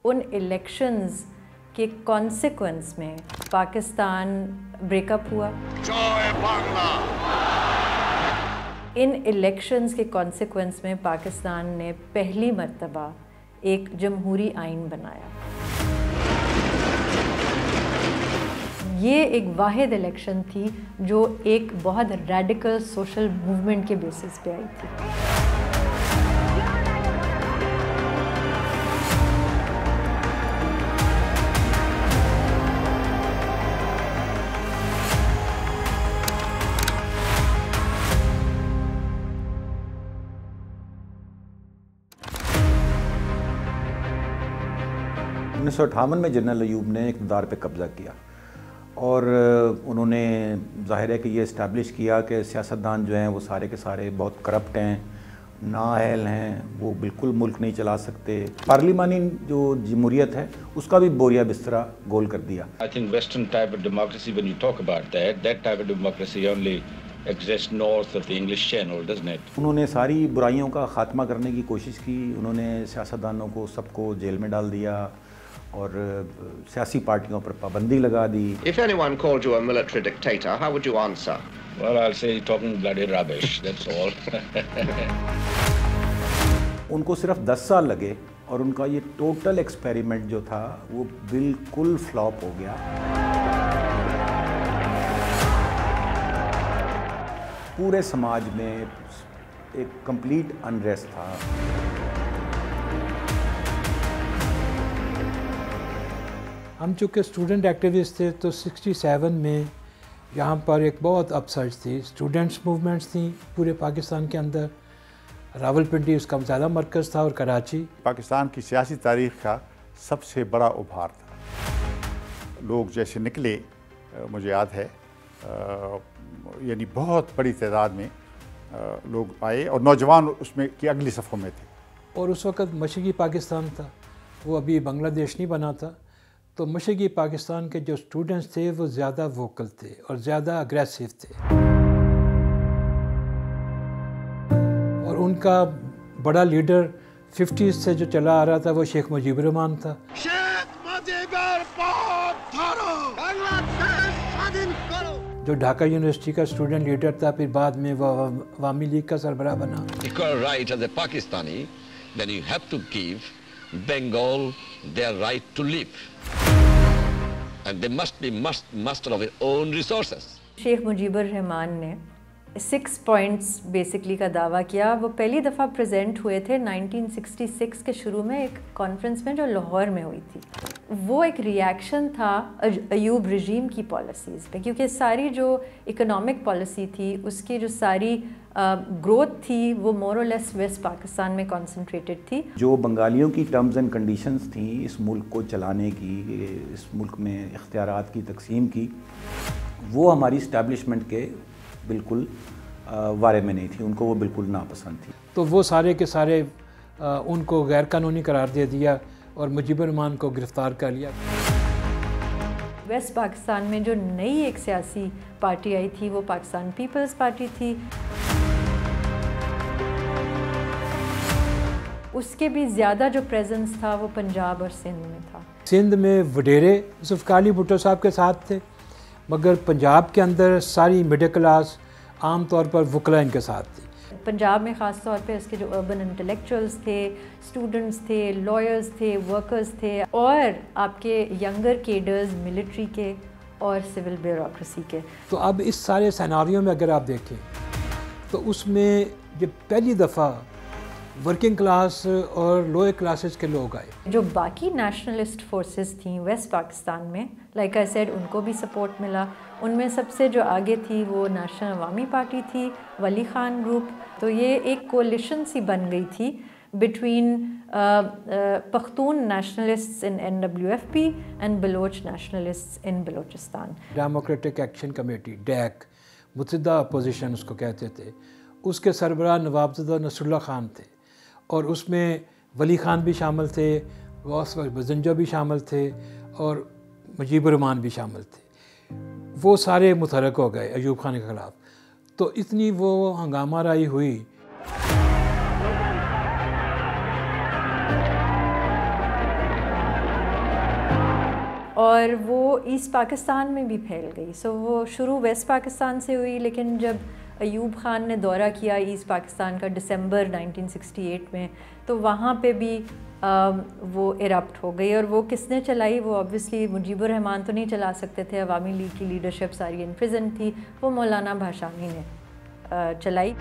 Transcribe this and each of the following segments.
उन इलेक्शंस के कॉन्सिक्वेंस में पाकिस्तान ब्रेकअप हुआ। जय बांग्ला। इन इलेक्शंस के कॉन्सिक्वेंस में पाकिस्तान ने पहली मर्तबा एक जमहूरी आइन बनाया। ये एक वाहिद इलेक्शन थी जो एक बहुत रेडिकल सोशल मूवमेंट के बेसिस पे आई थी। उन्नीस सौ 1958 में जनरल अयूब ने इक़्तिदार पे कब्ज़ा किया और उन्होंने ज़ाहिर है कि ये इस्टेब्लिश किया कि सियासतदान जो हैं वो सारे के सारे बहुत करप्ट हैं, नाअहल हैं, वो बिल्कुल मुल्क नहीं चला सकते। पार्लिमानी जो जमहूरियत है उसका भी बोरिया बिस्तरा गोल कर दिया। I think Western type of democracy, when you talk about that type of democracy only exists north of the English Channel, doesn't it? उन्होंने सारी बुराइयों का ख़ात्मा करने की कोशिश की। उन्होंने सियासतदानों को सबको जेल में डाल दिया और सियासी पार्टियों पर पाबंदी लगा दी। If anyone called you a military dictator, how would you answer? Well, I'll say you're talking bloody rubbish, that's all. उनको सिर्फ 10 साल लगे और उनका ये टोटल एक्सपेरिमेंट जो था वो बिल्कुल फ्लॉप हो गया। पूरे समाज में एक कंप्लीट अनरेस्ट था। हम चूँकि स्टूडेंट एक्टिविस्ट थे तो 67 में यहाँ पर एक बहुत अपसर्ज थी। स्टूडेंट्स मूवमेंट्स थी पूरे पाकिस्तान के अंदर। रावलपिंडी उसका ज़्यादा मरकज़ था और कराची पाकिस्तान की सियासी तारीख़ का सबसे बड़ा उभार था। लोग जैसे निकले, मुझे याद है, यानी बहुत बड़ी तादाद में लोग आए और नौजवान उसमें की अगली सफ़ों में थे। और उस वक़्त मशरक़ी पाकिस्तान था, वो अभी बांग्लादेश नहीं बना था। तो मशरक़ी पाकिस्तान के जो स्टूडेंट्स थे वो ज़्यादा वोकल थे और ज़्यादा अग्रेसिव थे। और उनका बड़ा लीडर 50s से जो चला आ रहा था वो शेख मुजीबुर रहमान था। जो ढाका यूनिवर्सिटी का स्टूडेंट लीडर था, फिर बाद में वो अवामी लीग का सरबराह बना। Right as a Pakistani, then you have to give Bengal their right to live, and they must be master of their own resources. Sheikh Mujibur Rahman ने 6 पॉइंट्स बेसिकली का दावा किया। वो पहली दफ़ा प्रेजेंट हुए थे 1966 के शुरू में एक कॉन्फ्रेंस में जो लाहौर में हुई थी। वो एक रिएक्शन था अयूब रजीम की पॉलिसीज़ पे, क्योंकि सारी जो इकोनॉमिक पॉलिसी थी उसकी जो सारी ग्रोथ थी वो मोर और लेस वेस्ट पाकिस्तान में कॉन्सेंट्रेटेड थी। जो बंगालियों की टर्म्स एंड कंडीशंस थी इस मुल्क को चलाने की, इस मुल्क में इख्तियारात की तकसीम की, वो हमारी इस्टेब्लिशमेंट के बिल्कुल बारे में नहीं थी। उनको वो बिल्कुल नापसंद थी। तो वो सारे के सारे उनको गैर कानूनी करार दे दिया और मुजीबुर रहमान को गिरफ़्तार कर लिया। वेस्ट पाकिस्तान में जो नई एक सियासी पार्टी आई थी वो पाकिस्तान पीपल्स पार्टी थी। उसके भी ज़्यादा जो प्रेजेंस था वो पंजाब और सिंध में था। सिंध में वडेरे जुल्फ़िकार भुट्टो साहब के साथ थे, मगर पंजाब के अंदर सारी मिडिल क्लास आम तौर पर वकला इनके साथ थी। पंजाब में ख़ास तौर पे इसके जो अर्बन इंटेलेक्चुअल्स थे, स्टूडेंट्स थे, लॉयर्स थे, वर्कर्स थे और आपके यंगर केडर्स मिलिट्री के और सिविल ब्यूरोक्रेसी के। तो अब इस सारे सिनेरियो में अगर आप देखें तो उसमें जब पहली दफ़ा वर्किंग क्लास और लोअर क्लासेस के लोग आए, जो बाकी नेशनलिस्ट फोर्सेस थी वेस्ट पाकिस्तान में, लाइक आई सेड, उनको भी सपोर्ट मिला। उनमें सबसे जो आगे थी वो नेशनल अवामी पार्टी थी, वली खान ग्रुप। तो ये एक कोलिशन सी बन गई थी between Pakhtun nationalists in NWFP and Baloch nationalists in Balochistan. Democratic action committee DAC, Muttahida opposition उसको कहते थे, उसके सरबराह नवाबज़दा नसरुल्लाह खान थे और उसमें वली खान भी शामिल थे, गौस बजंजा भी शामिल थे और मुजीबुर रहमान भी शामिल थे। वो सारे मुतहरक हो गए अयूब खान के ख़िलाफ़। तो इतनी वो हंगामा राई हुई। और वो ईस्ट पाकिस्तान में भी फैल गई। सो वो शुरू वेस्ट पाकिस्तान से हुई, लेकिन जब अयूब ख़ान ने दौरा किया ईस्ट पाकिस्तान का दिसंबर 1968 में, तो वहाँ पे भी वो इरप्ट हो गई। और वो किसने चलाई? वो ऑब्वियसली मुजीबुर रहमान तो नहीं चला सकते थे, अवामी लीग की लीडरशिप सारी इन प्रिजन थी, वो मौलाना भाषानी ने चलाई।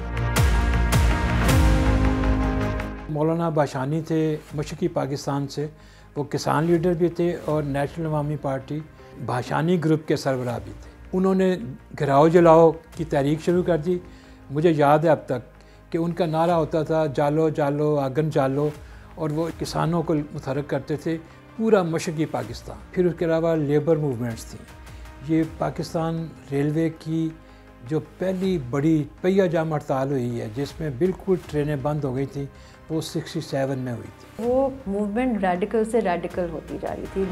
मौलाना भाषानी थे मशरक़ी पाकिस्तान से, वो किसान लीडर भी थे और नेशनल अवामी पार्टी भाषानी ग्रुप के सरबराह भी थे। उन्होंने घिराओ जलाओ की तहरीक शुरू कर दी। मुझे याद है अब तक कि उनका नारा होता था जालो जालो आगन जालो, और वो किसानों को मुतहर्रिक करते थे पूरा मशरक़ी पाकिस्तान। फिर उसके अलावा लेबर मूवमेंट्स थी। ये पाकिस्तान रेलवे की जो पहली बड़ी पहिया जाम हड़ताल हुई है जिसमें बिल्कुल ट्रेनें बंद हो गई थी, वो 67 में हुई थी। वो मूवमेंट रेडिकल से रेडिकल होती जा रही थी।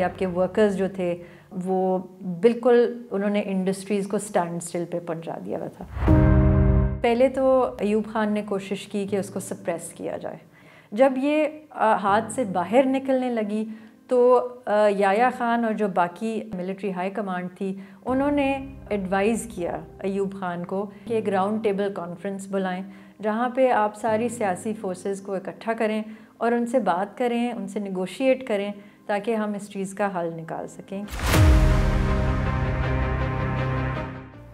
आपके वर्कर्स जो थे वो बिल्कुल उन्होंने इंडस्ट्रीज़ को स्टैंड स्टिल पे पहुंचा दिया हुआ था। पहले तो अयूब ख़ान ने कोशिश की कि उसको सप्रेस किया जाए। जब ये हाथ से बाहर निकलने लगी तो याया ख़ान और जो बाकी मिलिट्री हाई कमांड थी उन्होंने एडवाइज़ किया अयूब ख़ान को कि एक राउंड टेबल कॉन्फ्रेंस बुलाएं, जहाँ पे आप सारी सियासी फोर्सेस को इकट्ठा करें और उनसे बात करें, उनसे नेगोशिएट करें, ताकि हम इस चीज़ का हल निकाल सकें।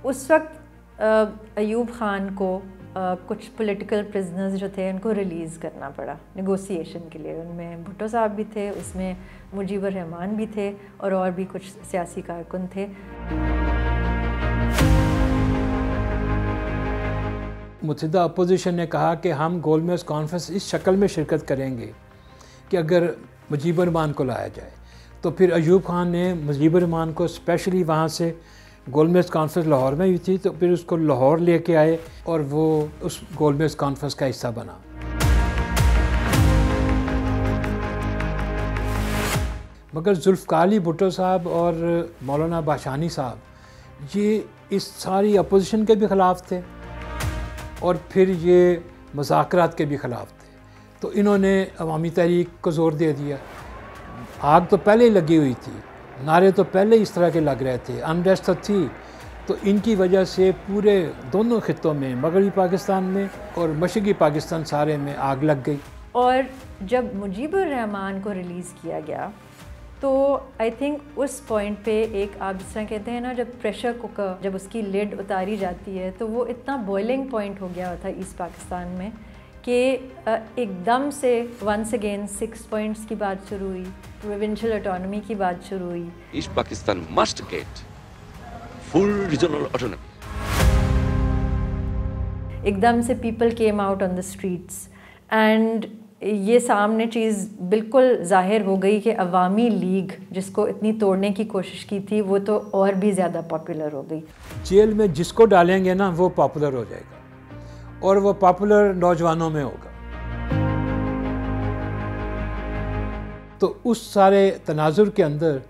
उस वक्त अयूब ख़ान को कुछ पॉलिटिकल प्रिजनर्स जो थे उनको रिलीज़ करना पड़ा नेगोशिएशन के लिए। उनमें भुट्टो साहब भी थे, उसमें मुजीबुर रहमान भी थे और भी कुछ सियासी कारकुन थे। मुत्तहिदा अपोजिशन ने कहा कि हम गोलमेज कॉन्फ्रेंस इस शक्ल में शिरकत करेंगे कि अगर मुजीबुर रहमान को लाया जाए। तो फिर अयूब ख़ान ने मुजीबुर रहमान को स्पेशली वहाँ से गोलमेज कॉन्फ्रेंस लाहौर में हुई थी, तो फिर उसको लाहौर लेके आए और वो उस गोलमेज कॉन्फ्रेंस का हिस्सा बना। मगर जुल्फ़िकार अली भुट्टो साहब और मौलाना भाषानी साहब ये इस सारी अपोजिशन के भी ख़िलाफ़ थे और फिर ये मुज़ाकरात के भी ख़िलाफ़ थे। तो इन्होंने अवामी तहरीक को ज़ोर दे दिया। आग तो पहले ही लगी हुई थी, नारे तो पहले इस तरह के लग रहे थे, अनरेस्ट तो थी। तो इनकी वजह से पूरे दोनों खित्तों में, मगरबी पाकिस्तान में और मशरक़ी पाकिस्तान सारे में आग लग गई। और जब मुजीबुर रहमान को रिलीज़ किया गया तो आई थिंक उस पॉइंट पे एक, आप जिस तरह कहते हैं ना, जब प्रेशर कुकर जब उसकी लिड उतारी जाती है तो वो इतना बॉइलिंग पॉइंट हो गया था ईस्ट पाकिस्तान में कि एकदम से वंस अगेन 6 पॉइंट्स की बात शुरू हुई, प्रोविंशियल ऑटोनॉमी की बात शुरू हुई। East Pakistan must get full regional autonomy. एकदम से people came out on the streets and ये सामने चीज़ बिल्कुल ज़ाहिर हो गई कि अवामी लीग जिसको इतनी तोड़ने की कोशिश की थी वो तो और भी ज़्यादा पॉपुलर हो गई। जेल में जिसको डालेंगे ना वो पॉपुलर हो जाएगा और वो पॉपुलर नौजवानों में होगा। तो उस सारे तनाजुर के अंदर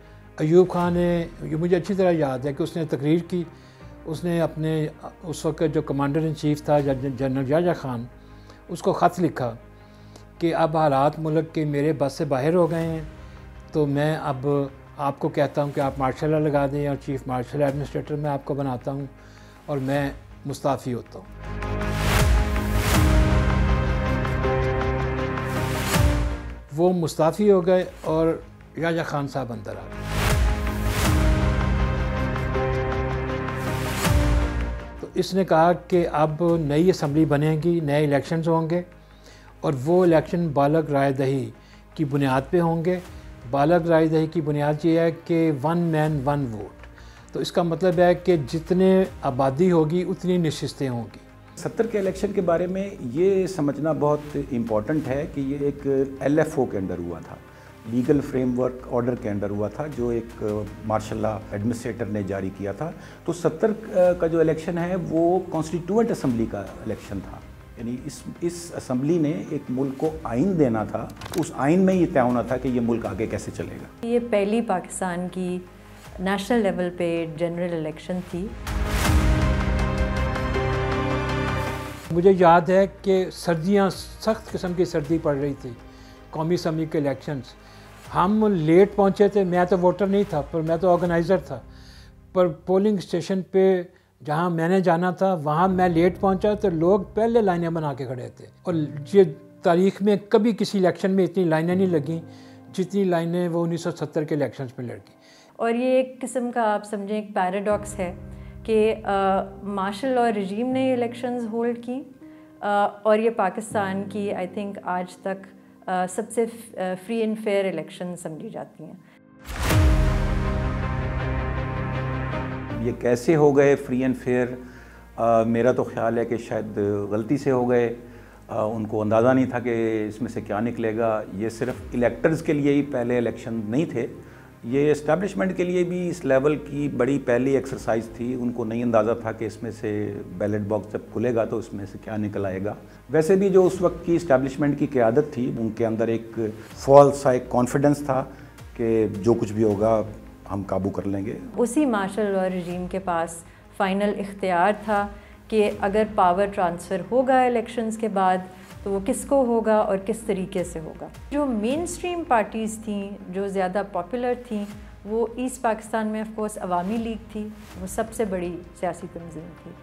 अयूब ख़ान ने, ये मुझे अच्छी तरह याद है कि उसने तकरीर की, उसने अपने उस वक्त जो कमांडर इन चीफ था जनरल याया ख़ान, उसको ख़त लिखा कि अब हालात मुल्क के मेरे बस से बाहर हो गए हैं, तो मैं अब आपको कहता हूँ कि आप मार्शल लॉ लगा दें और चीफ़ मार्शल एडमिनिस्ट्रेटर मैं आपको बनाता हूँ और मैं मुस्ताफ़ी होता हूँ। वो मुस्ताफ़ी हो गए और याया ख़ान साहब अंदर आ गए। तो इसने कहा कि अब नई असम्बली बनेगी, नए इलेक्शंस होंगे और वो इलेक्शन बालग राय दही की बुनियाद पे होंगे। बालग राय दही की बुनियाद ये है कि 1 मैन 1 वोट। तो इसका मतलब है कि जितने आबादी होगी उतनी नशिस्तें होंगी। 70 के इलेक्शन के बारे में ये समझना बहुत इम्पॉर्टेंट है कि ये एक LFO के अंदर हुआ था, लीगल फ्रेमवर्क ऑर्डर के अंदर हुआ था, जो एक मार्शल लॉ एडमिनिस्ट्रेटर ने जारी किया था। तो 70 का जो इलेक्शन है वो कॉन्स्टिट्यूएंट असम्बली का इलेक्शन था, यानी इस असम्बली ने एक मुल्क को आइन देना था। उस आइन में ये तय होना था कि ये मुल्क आगे कैसे चलेगा। ये पहली पाकिस्तान की नेशनल लेवल पे जनरल इलेक्शन थी। मुझे याद है कि सर्दियाँ, सख्त किस्म की सर्दी पड़ रही थी, कौमी असम्बली के इलेक्शंस। हम लेट पहुँचे थे, मैं तो वोटर नहीं था पर मैं तो ऑर्गेनाइज़र था, पर पोलिंग स्टेशन पे जहाँ मैंने जाना था वहाँ मैं लेट पहुँचा तो लोग पहले लाइनें बना के खड़े थे। और ये तारीख़ में कभी किसी इलेक्शन में इतनी लाइनें नहीं लगीं जितनी लाइनें वो 1970 के इलेक्शंस में लगी। और ये एक किस्म का आप समझें एक पैराडॉक्स है कि मार्शल लॉ रजीम ने ये इलेक्शंस होल्ड की और ये पाकिस्तान की आई थिंक आज तक सबसे फ्री एंड फेयर इलेक्शन समझी जाती हैं। ये कैसे हो गए फ्री एंड फेयर? मेरा तो ख्याल है कि शायद गलती से हो गए। उनको अंदाज़ा नहीं था कि इसमें से क्या निकलेगा। ये सिर्फ इलेक्टर्स के लिए ही पहले इलेक्शन नहीं थे, ये इस्टेब्लिशमेंट के लिए भी इस लेवल की बड़ी पहली एक्सरसाइज थी। उनको नहीं अंदाज़ा था कि इसमें से बैलेट बॉक्स जब खुलेगा तो इसमें से क्या निकल आएगा। वैसे भी जो उस वक्त की इस्टेब्लिशमेंट की क़यादत थी, उनके अंदर एक फॉल्स सा एक कॉन्फिडेंस था कि जो कुछ भी होगा हम काबू कर लेंगे। उसी मार्शल लॉ रजीम के पास फ़ाइनल इख्तियार था कि अगर पावर ट्रांसफ़र होगा इलेक्शंस के बाद तो वो किसको होगा और किस तरीके से होगा। जो मेन स्ट्रीम पार्टीज़ थीं, जो ज़्यादा पॉपुलर थीं, वो ईस्ट पाकिस्तान में ऑफ कोर्स अवामी लीग थी, वो सबसे बड़ी सियासी तंजीम थी।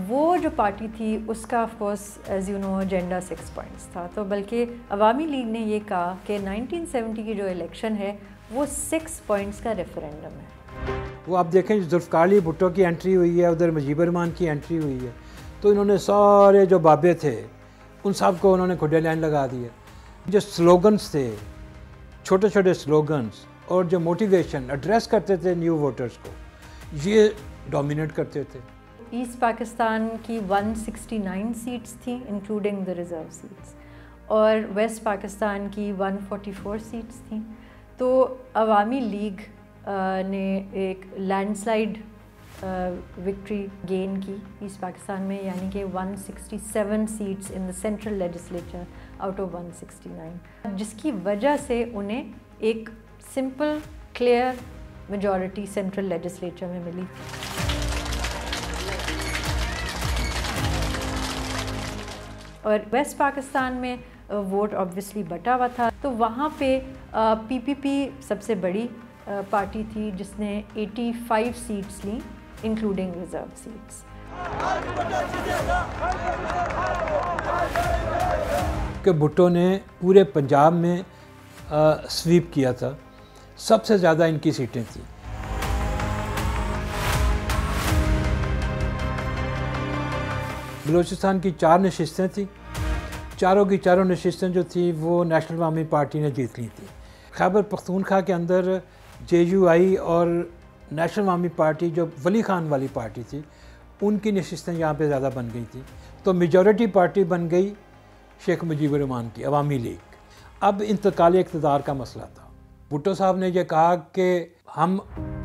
वो जो पार्टी थी उसका of course as you know agenda 6 points था। तो बल्कि अवामी लीग ने ये कहा कि 1970 की जो इलेक्शन है वो 6 पॉइंट्स का रेफरेंडम है। वो आप देखें, जुल्फ़िकार अली भुट्टो की एंट्री हुई है, उधर मुजीबर रहमान की एंट्री हुई है, तो इन्होंने सारे जो बाबे थे उन सब को उन्होंने खुले लाइन लगा दिया। जो स्लोगन्स थे, छोटे छोटे स्लोगन्स और जो मोटिवेशन एड्रेस करते थे न्यू वोटर्स को, ये डोमिनेट करते थे। ईस्ट पाकिस्तान की 169 सीट्स थी इंक्लूडिंग द रिज़र्व सीट्स, और वेस्ट पाकिस्तान की 144 सीट्स थी। तो अवामी लीग ने एक लैंडस्लाइड विक्ट्री गेन की ईस्ट पाकिस्तान में, यानी कि 167 seats in the central legislature out of 169, जिसकी वजह से उन्हें एक simple clear majority central legislature में मिली। और वेस्ट पाकिस्तान में वोट ऑब्वियसली बटा हुआ था, तो वहाँ पे पीपीपी सबसे बड़ी पार्टी थी जिसने 85 सीट्स ली इंक्लूडिंग रिजर्व सीट्स। कि भुट्टो ने पूरे पंजाब में स्वीप किया था, सबसे ज़्यादा इनकी सीटें थी। बलूचिस्तान की 4 नशिस्तें थी, चारों की चारों नशिस्तें जो थी वो नेशनल अवामी पार्टी ने जीत ली थी। खैबर पख्तूनख्वा के अंदर JUI और नेशनल अवामी पार्टी जो वली खान वाली पार्टी थी, उनकी नशिस्तें यहाँ पे ज़्यादा बन गई थी, तो मेजॉरिटी पार्टी बन गई शेख मुजीबर रहमान की अवामी लीग। अब इंतकाल इक़्तिदार का मसला था। भुट्टो साहब ने यह कहा कि हम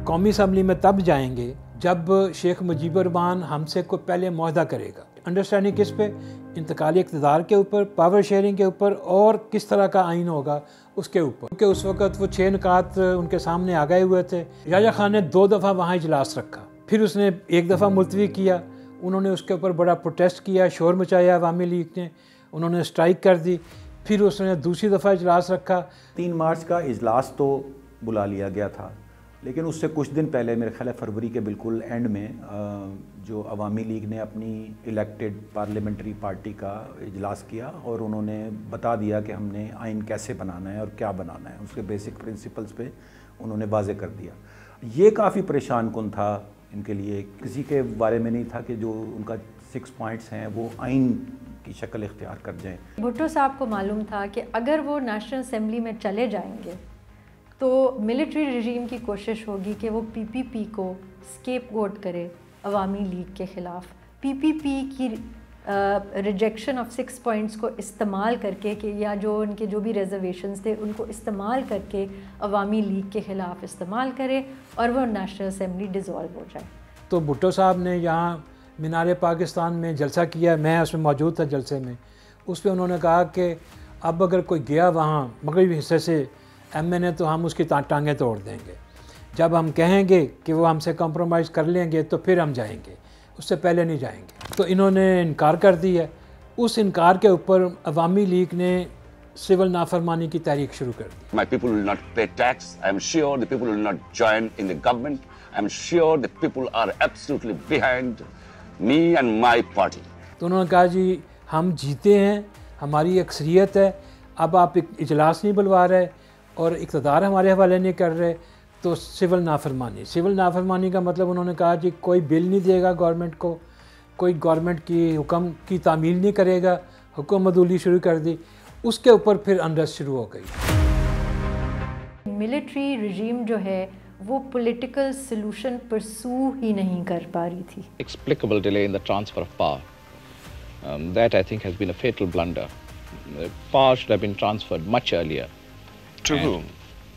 कौमी असम्बली में तब जाएंगे जब शेख मुजीबर रहमान हमसे को पहले मुआहदा करेगा। अंडरस्टैंडिंग किस पे? इंतकाल इक़्तिदार के ऊपर, पावर शेयरिंग के ऊपर और किस तरह का आइन होगा उसके ऊपर। क्योंकि उस वक़्त वो 6 निकात उनके सामने आ गए हुए थे। याह्या खान ने 2 दफ़ा वहाँ इजलास रखा, फिर उसने 1 दफ़ा मुलतवी किया। उन्होंने उसके ऊपर बड़ा प्रोटेस्ट किया, शोर मचाया अवामी लीग ने, उन्होंने स्ट्राइक कर दी। फिर उसने दूसरी दफ़ा इजलास रखा। 3 मार्च का इजलास तो बुला लिया गया था, लेकिन उससे कुछ दिन पहले, मेरे ख्याल है फरवरी के बिल्कुल एंड में, जो अवामी लीग ने अपनी इलेक्टेड पार्लियामेंट्री पार्टी का इजलास किया और उन्होंने बता दिया कि हमने आइन कैसे बनाना है और क्या बनाना है। उसके बेसिक प्रिंसिपल्स पे उन्होंने वाजे कर दिया। ये काफ़ी परेशान कुन था इनके लिए। किसी के बारे में नहीं था कि जो उनका 6 पॉइंट्स हैं वो आइन की शक्ल इख्तियार कर जाएँ। भुट्टो साहब को मालूम था कि अगर वो नेशनल असेंबली में चले जाएंगे तो मिलिट्री रजीम की कोशिश होगी कि वो पीपीपी को स्केपगोट करे अवामी लीग के ख़िलाफ़। पीपीपी की रिजेक्शन ऑफ 6 पॉइंट्स को इस्तेमाल करके कि या जो उनके जो भी रिजर्वेशंस थे उनको इस्तेमाल करके अवामी लीग के ख़िलाफ़ इस्तेमाल करे और वो नेशनल असेंबली डिज़ोल्व हो जाए। तो भुट्टो साहब ने यहाँ मीनार पाकिस्तान में जलसा किया, मैं उसमें मौजूद था जलसे में। उस पर उन्होंने कहा कि अब अगर कोई गया वहाँ मगरबी हिस्से से MNA तो हम उसकी टांगें तोड़ देंगे। जब हम कहेंगे कि वो हमसे कॉम्प्रोमाइज़ कर लेंगे तो फिर हम जाएंगे, उससे पहले नहीं जाएंगे। तो इन्होंने इनकार कर दिया उस इनकार के ऊपर अवामी लीग ने सिविल नाफरमानी की तहरीक शुरू कर दी। My people will not pay tax. I am sure the people will not join in the government. I am sure the people are absolutely behind me and my party. तो उन्होंने कहा जी हम जीते हैं, हमारी अक्सरियत है, अब आप इजलास नहीं बुलवा रहे और इक़्तिदार हमारे हवाले नहीं कर रहे, तो सिविल नाफरमानी का मतलब उन्होंने कहा जी कोई बिल नहीं देगा गवर्नमेंट को, कोई गवर्नमेंट की हुक्म की तामील नहीं करेगा, हुक्म अदूली शुरू कर दी। उसके ऊपर फिर अनरेस्ट शुरू हो गई। मिलिट्री रिजीम जो है वो पॉलिटिकल सॉल्यूशन परसू ही नहीं कर पा रही थी। Explicable delay in the transfer of power. That I think has been a fatal blunder. Power should have been transferred much earlier. To whom?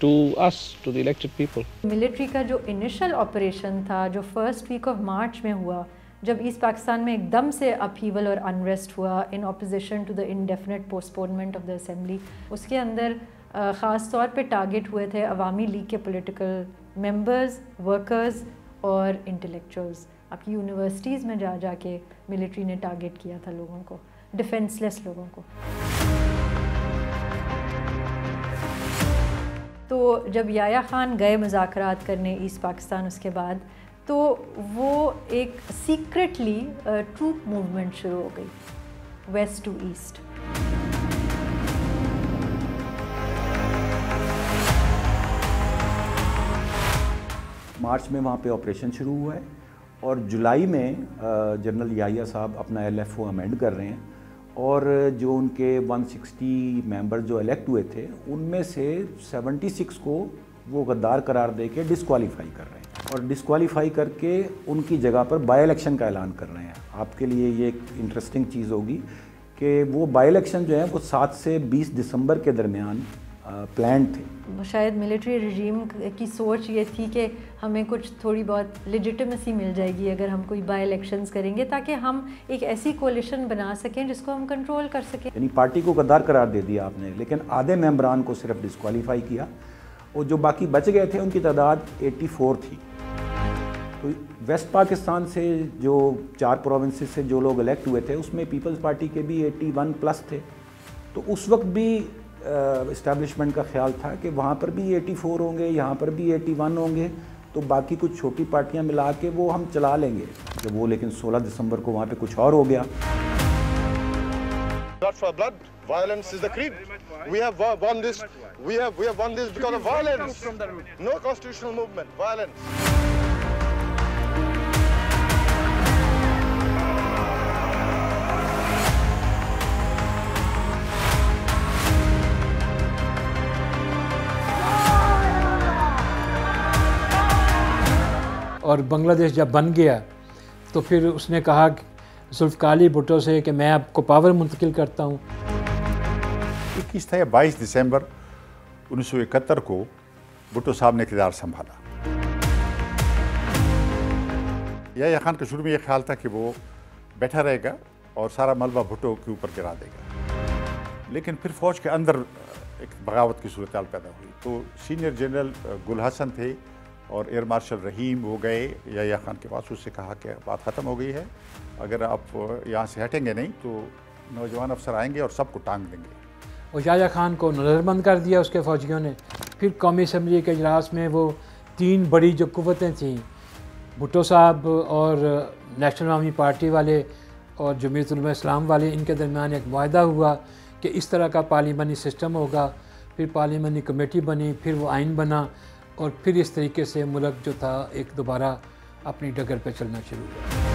To us, to the elected people. Military का जो initial operation था जो first week of March में हुआ, जब east Pakistan में एकदम से अपहीवल और अनरेस्ट हुआ in opposition to the indefinite postponement of the assembly, उसके अंदर ख़ास तौर पे टारगेट हुए थे अवामी लीग के पॉलिटिकल मेंबर्स, वर्कर्स और इंटेलेक्चुअल्स। आपकी यूनिवर्सिटीज़ में जा के मिलिट्री ने टारगेट किया था लोगों को, डिफेंसलेस लोगों को। तो जब याया ख़ान गए मुज़ाकरात करने ईस्ट पाकिस्तान उसके बाद, तो वो एक सीक्रेटली ट्रूप मूवमेंट शुरू हो गई वेस्ट टू ईस्ट। मार्च में वहाँ पे ऑपरेशन शुरू हुआ है और जुलाई में जनरल याहिया साहब अपना LFO अमेंड कर रहे हैं और जो उनके 160 मेंबर जो इलेक्ट हुए थे उनमें से 76 को वो गद्दार करार दे के डिस्क्वालीफाई कर रहे हैं और डिस्क्वालीफाई करके उनकी जगह पर बाई इलेक्शन का ऐलान कर रहे हैं। आपके लिए ये एक इंटरेस्टिंग चीज़ होगी कि वो बाई इलेक्शन जो है वो 7 से 20 दिसंबर के दरमियान प्लान थे। शायद मिलिट्री रजीम की सोच ये थी कि हमें कुछ थोड़ी बहुत लेजिटिमेसी मिल जाएगी अगर हम कोई बाई इलेक्शंस करेंगे, ताकि हम एक ऐसी कोलिशन बना सकें जिसको हम कंट्रोल कर सकें। यानी पार्टी को गद्दार करार दे दिया आपने, लेकिन आधे मेंबरान को सिर्फ डिस्क्वालीफाई किया और जो बाकी बच गए थे उनकी तादाद 84 थी। तो वेस्ट पाकिस्तान से जो 4 प्रोविंसेस से जो लोग इलेक्ट हुए थे उसमें पीपल्स पार्टी के भी 81 प्लस थे। तो उस वक्त भी इस्टेब्लिशमेंट का ख्याल था कि वहाँ पर भी 84 होंगे, यहाँ पर भी 81 होंगे, तो बाकी कुछ छोटी पार्टियाँ मिला के वो हम चला लेंगे। जब वो लेकिन 16 दिसंबर को वहाँ पे कुछ और हो गया। Blood for blood, violence is the creed. We have won this. We have won this because of violence. No constitutional movement, violence. और बांग्लादेश जब बन गया तो फिर उसने कहा जुल्फ़िकार अली भुट्टो से कि मैं आपको पावर मुंतकिल करता हूँ। 21 या 22 दिसंबर 1971 को भुट्टो साहब ने इक़्तिदार संभाला। याहिया खान का शुरू में ये ख्याल था कि वो बैठा रहेगा और सारा मलबा भुट्टो के ऊपर गिरा देगा, लेकिन फिर फ़ौज के अंदर एक बगावत की सूरत पैदा हुई। तो सीनियर जनरल गुल हसन थे और एयर मार्शल रहीम वो गए याहिया खान के पास, उससे कहा कि बात ख़त्म हो गई है, अगर आप यहाँ से हटेंगे नहीं तो नौजवान अफसर आएंगे और सबको टांग देंगे। और याहिया खान को नज़रबंद कर दिया उसके फ़ौजियों ने। फिर कौमी असम्बली के इजलास में वो 3 बड़ी जो कुव्वतें थीं, भुट्टो साहब और नेशनल अवामी पार्टी वाले और जमीयत उलमा इस्लाम वाले, इनके दरमियान एक मुआहदा हुआ कि इस तरह का पार्लिमानी सिस्टम होगा। फिर पार्लिमानी कमेटी बनी, फिर वो आइन बना और फिर इस तरीके से मुल्क जो था एक दोबारा अपनी डगर पे चलना शुरू हुआ।